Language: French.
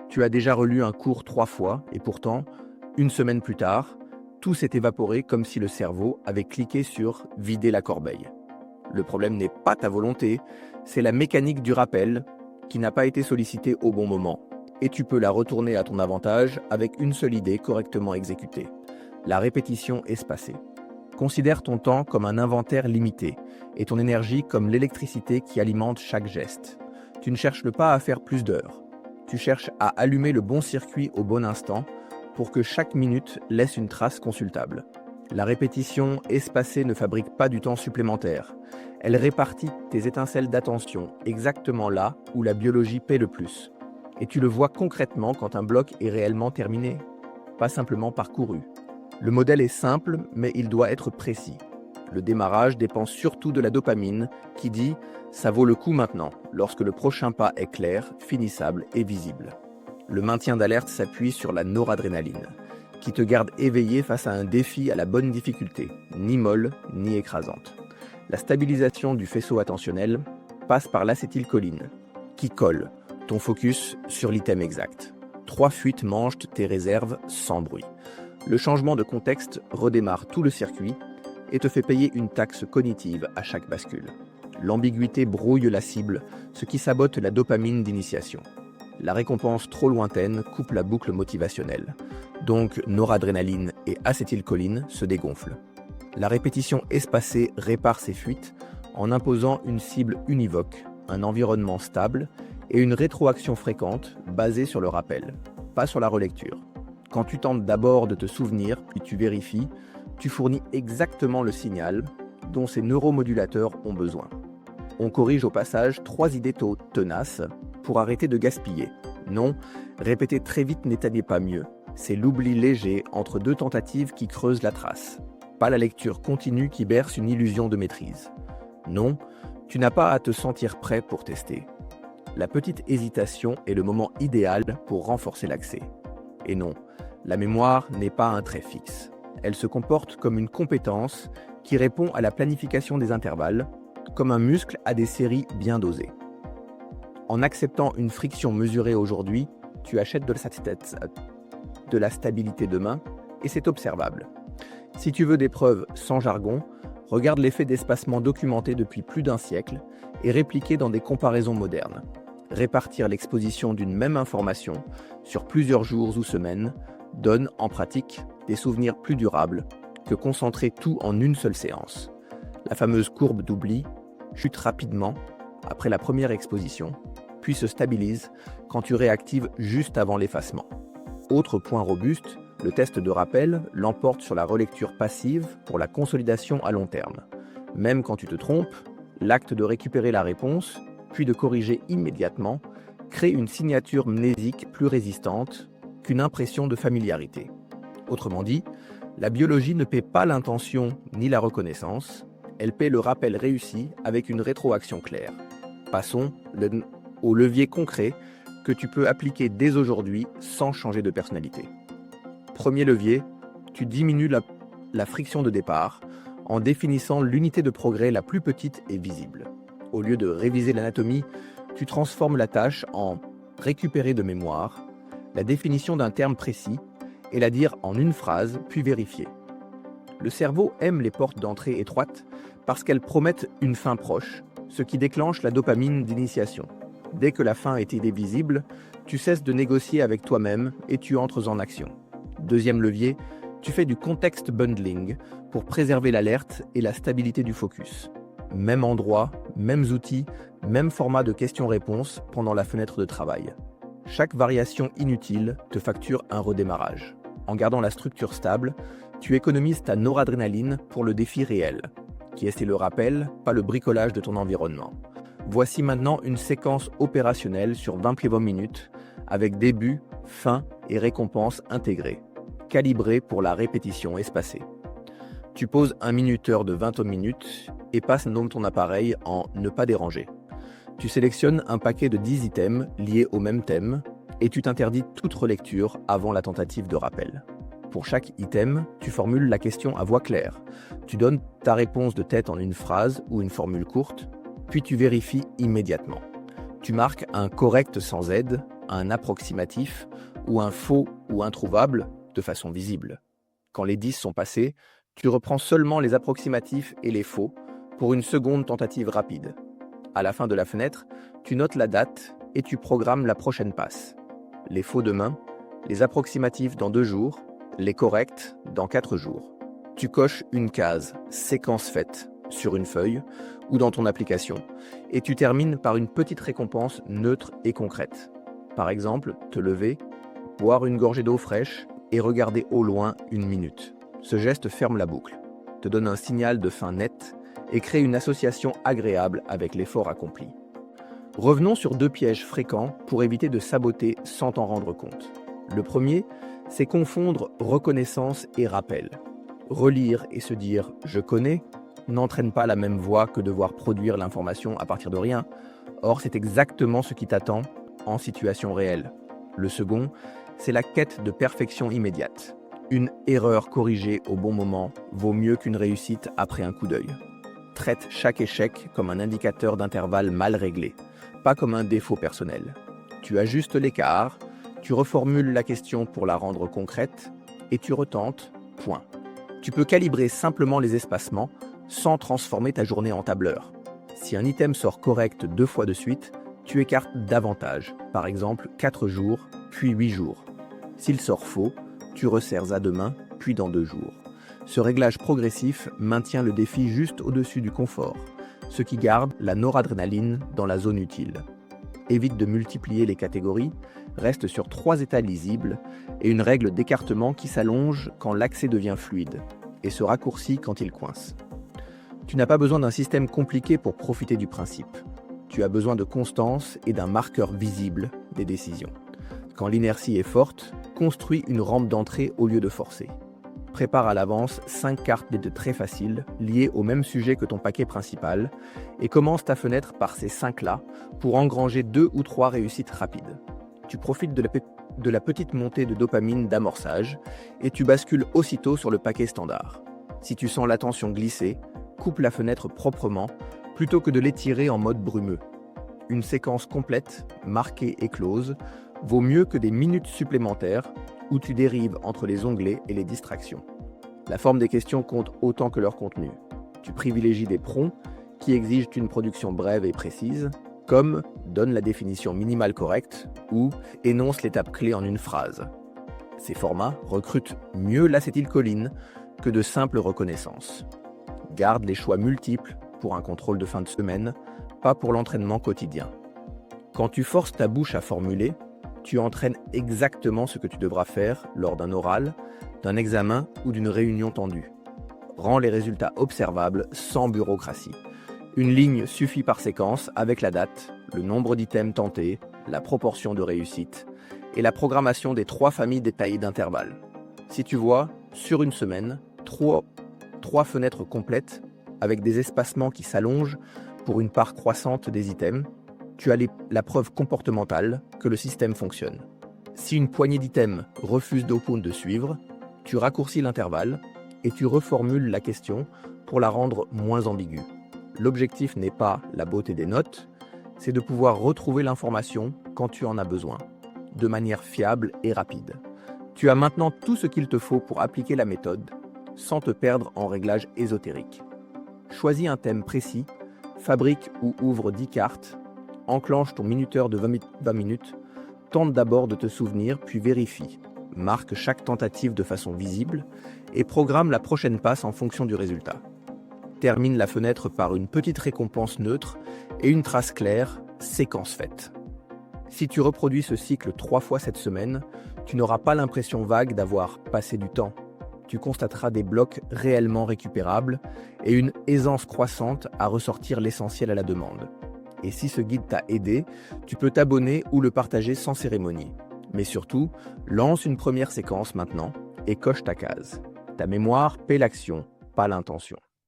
Tu as déjà relu un cours 3 fois et pourtant, une semaine plus tard, tout s'est évaporé comme si le cerveau avait cliqué sur « vider la corbeille ». Le problème n'est pas ta volonté, c'est la mécanique du rappel qui n'a pas été sollicitée au bon moment. Et tu peux la retourner à ton avantage avec une seule idée correctement exécutée. La répétition espacée. Considère ton temps comme un inventaire limité et ton énergie comme l'électricité qui alimente chaque geste. Tu ne cherches pas à faire plus d'heures. Tu cherches à allumer le bon circuit au bon instant pour que chaque minute laisse une trace consultable. La répétition espacée ne fabrique pas du temps supplémentaire. Elle répartit tes étincelles d'attention exactement là où la biologie paie le plus. Et tu le vois concrètement quand un bloc est réellement terminé, pas simplement parcouru. Le modèle est simple, mais il doit être précis. Le démarrage dépend surtout de la dopamine qui dit « ça vaut le coup maintenant » lorsque le prochain pas est clair, finissable et visible. Le maintien d'alerte s'appuie sur la noradrénaline, qui te garde éveillé face à un défi à la bonne difficulté, ni molle ni écrasante. La stabilisation du faisceau attentionnel passe par l'acétylcholine, qui colle ton focus sur l'item exact. 3 fuites mangent tes réserves sans bruit. Le changement de contexte redémarre tout le circuit et te fait payer une taxe cognitive à chaque bascule. L'ambiguïté brouille la cible, ce qui sabote la dopamine d'initiation. La récompense trop lointaine coupe la boucle motivationnelle. Donc noradrénaline et acétylcholine se dégonflent. La répétition espacée répare ces fuites en imposant une cible univoque, un environnement stable et une rétroaction fréquente basée sur le rappel, pas sur la relecture. Quand tu tentes d'abord de te souvenir, puis tu vérifies, tu fournis exactement le signal dont ces neuromodulateurs ont besoin. On corrige au passage 3 idées tenaces pour arrêter de gaspiller. Non, répéter très vite n'éteignait pas mieux. C'est l'oubli léger entre 2 tentatives qui creuse la trace. Pas la lecture continue qui berce une illusion de maîtrise. Non, tu n'as pas à te sentir prêt pour tester. La petite hésitation est le moment idéal pour renforcer l'accès. Et non, la mémoire n'est pas un trait fixe. Elle se comporte comme une compétence qui répond à la planification des intervalles, comme un muscle à des séries bien dosées. En acceptant une friction mesurée aujourd'hui, tu achètes de la stabilité demain, et c'est observable. Si tu veux des preuves sans jargon, regarde l'effet d'espacement documenté depuis plus d'1 siècle et répliqué dans des comparaisons modernes. Répartir l'exposition d'une même information sur plusieurs jours ou semaines donne, en pratique, des souvenirs plus durables que concentrer tout en une seule séance. La fameuse courbe d'oubli chute rapidement après la première exposition, puis se stabilise quand tu réactives juste avant l'effacement. Autre point robuste, le test de rappel l'emporte sur la relecture passive pour la consolidation à long terme. Même quand tu te trompes, l'acte de récupérer la réponse, puis de corriger immédiatement, crée une signature mnésique plus résistante qu'une impression de familiarité. Autrement dit, la biologie ne paie pas l'intention ni la reconnaissance, elle paie le rappel réussi avec une rétroaction claire. Passons au levier concret que tu peux appliquer dès aujourd'hui sans changer de personnalité. Premier levier, tu diminues la friction de départ en définissant l'unité de progrès la plus petite et visible. Au lieu de réviser l'anatomie, tu transformes la tâche en récupérer de mémoire, la définition d'un terme précis et la dire en une phrase, puis vérifier. Le cerveau aime les portes d'entrée étroites parce qu'elles promettent une fin proche, ce qui déclenche la dopamine d'initiation. Dès que la fin est idée visible, tu cesses de négocier avec toi-même et tu entres en action. Deuxième levier, tu fais du context bundling pour préserver l'alerte et la stabilité du focus. Même endroit, mêmes outils, même format de questions-réponses pendant la fenêtre de travail. Chaque variation inutile te facture un redémarrage. En gardant la structure stable, tu économises ta noradrénaline pour le défi réel, qui est le rappel, pas le bricolage de ton environnement. Voici maintenant une séquence opérationnelle sur 20 pieds minutes, avec début, fin et récompense intégrées, calibrée pour la répétition espacée. Tu poses un minuteur de 20 minutes et passes ton appareil en « ne pas déranger ». Tu sélectionnes un paquet de 10 items liés au même thème et tu t'interdis toute relecture avant la tentative de rappel. Pour chaque item, tu formules la question à voix claire. Tu donnes ta réponse de tête en une phrase ou une formule courte, puis tu vérifies immédiatement. Tu marques un correct sans aide, un approximatif ou un faux ou introuvable de façon visible. Quand les 10 sont passés, tu reprends seulement les approximatifs et les faux pour une seconde tentative rapide. À la fin de la fenêtre, tu notes la date et tu programmes la prochaine passe. Les faux demain, les approximatifs dans 2 jours, les corrects dans 4 jours. Tu coches une case « Séquence faite » sur une feuille ou dans ton application et tu termines par une petite récompense neutre et concrète. Par exemple, te lever, boire une gorgée d'eau fraîche et regarder au loin 1 minute. Ce geste ferme la boucle, te donne un signal de fin net et crée une association agréable avec l'effort accompli. Revenons sur 2 pièges fréquents pour éviter de saboter sans t'en rendre compte. Le premier, c'est confondre reconnaissance et rappel. Relire et se dire « je connais » n'entraîne pas la même voie que devoir produire l'information à partir de rien. Or, c'est exactement ce qui t'attend en situation réelle. Le second, c'est la quête de perfection immédiate. Une erreur corrigée au bon moment vaut mieux qu'une réussite après un coup d'œil. Traite chaque échec comme un indicateur d'intervalle mal réglé, pas comme un défaut personnel. Tu ajustes l'écart, tu reformules la question pour la rendre concrète et tu retentes, point. Tu peux calibrer simplement les espacements sans transformer ta journée en tableur. Si un item sort correct 2 fois de suite, tu écartes davantage, par exemple 4 jours, puis 8 jours. S'il sort faux, tu resserres à demain, puis dans 2 jours. Ce réglage progressif maintient le défi juste au-dessus du confort, ce qui garde la noradrénaline dans la zone utile. Évite de multiplier les catégories, reste sur 3 états lisibles et une règle d'écartement qui s'allonge quand l'accès devient fluide et se raccourcit quand il coince. Tu n'as pas besoin d'un système compliqué pour profiter du principe. Tu as besoin de constance et d'un marqueur visible des décisions. Quand l'inertie est forte, construis une rampe d'entrée au lieu de forcer. Prépare à l'avance 5 cartes d'aide très faciles, liées au même sujet que ton paquet principal, et commence ta fenêtre par ces 5-là pour engranger 2 ou 3 réussites rapides. Tu profites de la petite montée de dopamine d'amorçage et tu bascules aussitôt sur le paquet standard. Si tu sens l'attention glisser, coupe la fenêtre proprement plutôt que de l'étirer en mode brumeux. Une séquence complète, marquée et close, vaut mieux que des minutes supplémentaires où tu dérives entre les onglets et les distractions. La forme des questions compte autant que leur contenu. Tu privilégies des prompts qui exigent une production brève et précise, comme « donne la définition minimale correcte » ou « énonce l'étape clé en une phrase ». Ces formats recrutent mieux l'acétylcholine que de simples reconnaissances. Garde les choix multiples pour un contrôle de fin de semaine, pas pour l'entraînement quotidien. Quand tu forces ta bouche à formuler, tu entraînes exactement ce que tu devras faire lors d'un oral, d'un examen ou d'une réunion tendue. Rends les résultats observables sans bureaucratie. Une ligne suffit par séquence avec la date, le nombre d'items tentés, la proportion de réussite et la programmation des 3 familles détaillées d'intervalles. Si tu vois, sur une semaine, 3 fenêtres complètes avec des espacements qui s'allongent pour une part croissante des items, tu as la preuve comportementale que le système fonctionne. Si une poignée d'items refuse d'open de suivre, tu raccourcis l'intervalle et tu reformules la question pour la rendre moins ambiguë. L'objectif n'est pas la beauté des notes, c'est de pouvoir retrouver l'information quand tu en as besoin, de manière fiable et rapide. Tu as maintenant tout ce qu'il te faut pour appliquer la méthode, sans te perdre en réglages ésotériques. Choisis un thème précis, fabrique ou ouvre 10 cartes, enclenche ton minuteur de 20 minutes, tente d'abord de te souvenir, puis vérifie. Marque chaque tentative de façon visible et programme la prochaine passe en fonction du résultat. Termine la fenêtre par une petite récompense neutre et une trace claire, séquence faite. Si tu reproduis ce cycle 3 fois cette semaine, tu n'auras pas l'impression vague d'avoir passé du temps. Tu constateras des blocs réellement récupérables et une aisance croissante à ressortir l'essentiel à la demande. Et si ce guide t'a aidé, tu peux t'abonner ou le partager sans cérémonie. Mais surtout, lance une première séquence maintenant et coche ta case. Ta mémoire paie l'action, pas l'intention.